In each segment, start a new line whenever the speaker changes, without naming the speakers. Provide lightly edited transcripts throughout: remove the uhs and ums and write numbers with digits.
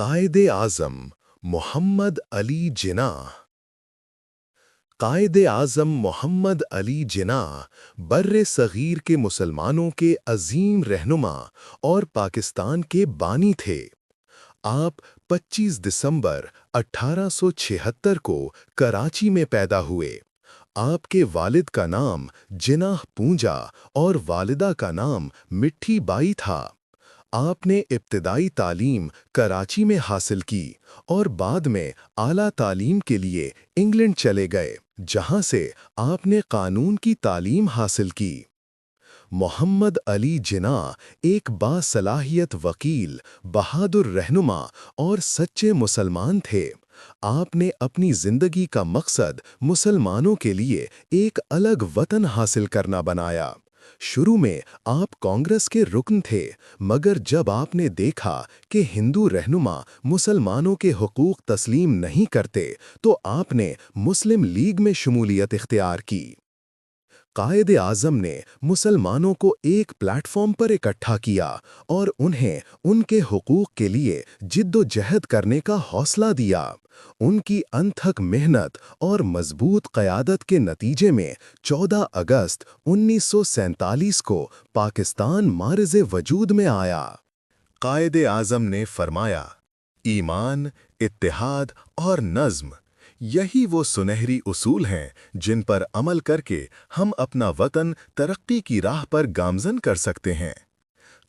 قائد-ए-आज़म मोहम्मद अली जिन्नाह। कायद-ए-आज़म मोहम्मद अली जिन्नाह बर्रे सग़ीर के मुसलमानों के अज़ीम रहनुमा और पाकिस्तान के बानी थे। आप 25 दिसंबर 1876 को कराची में पैदा हुए। आपके वालिद का नाम जिन्नाह पूंजा और वालिदा का नाम मिट्ठी बाई था। आपने इब्तिदाई तालीम कराची में हासिल की और बाद में आला तालीम के लिए इंग्लैंड चले गए, जहां से आपने कानून की तालीम हासिल की। मोहम्मद अली जिन्नाह एक बासलाहियत वकील, बहादुर रहनुमा और सच्चे मुसलमान थे। आपने अपनी जिंदगी का मकसद मुसलमानों के लिए एक अलग वतन हासिल करना बनाया। शुरू में आप कांग्रेस के रुकन थे, मगर जब आपने देखा कि हिंदू रहनुमा मुसलमानों के हुकूक तस्लीम नहीं करते, तो आपने मुस्लिम लीग में शमूलियत इख्तियार की। कायद-ए-आज़म ने मुसलमानों को एक प्लेटफॉर्म पर इकट्ठा किया और उन्हें उनके हुकूक के लिए जिद्दोजहद करने का हौसला दिया। उनकी अनथक मेहनत और मजबूत क़यादत के नतीजे में 14 अगस्त 1947 को पाकिस्तान मारिज़े वजूद में आया। कायद-ए-आज़म ने फरमाया, ईमान, इत्तेहाद और नज़्म, यही वो सुनहरी उसूल हैं जिन पर अमल करके हम अपना वतन तरक्की की राह पर गामज़न कर सकते हैं।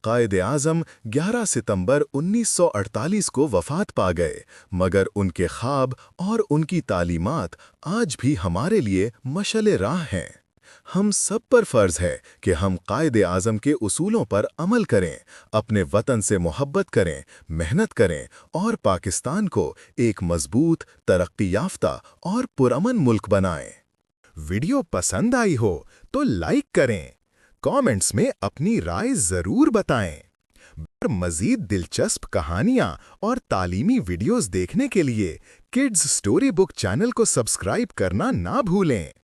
कायद-ए-आज़म 11 सितंबर 1948 को वफ़ात पा गए, मगर उनके ख्वाब और उनकी तालीमात आज भी हमारे लिए मशअल राह हैं। हम सब पर फ़र्ज़ है कि हम कायद-ए-आज़म के उसूलों पर अमल करें, अपने वतन से मोहब्बत करें, मेहनत करें और पाकिस्तान को एक मजबूत, तरक्की याफ्ता और पुरअमन मुल्क बनाएं। वीडियो पसंद आई हो तो लाइक करें, कमेंट्स में अपनी राय ज़रूर बताएं। और मज़ीद दिलचस्प कहानियाँ और तालीमी वीडियोज़ देखने के लिए किड्स स्टोरी बुक चैनल को सब्सक्राइब करना ना भूलें।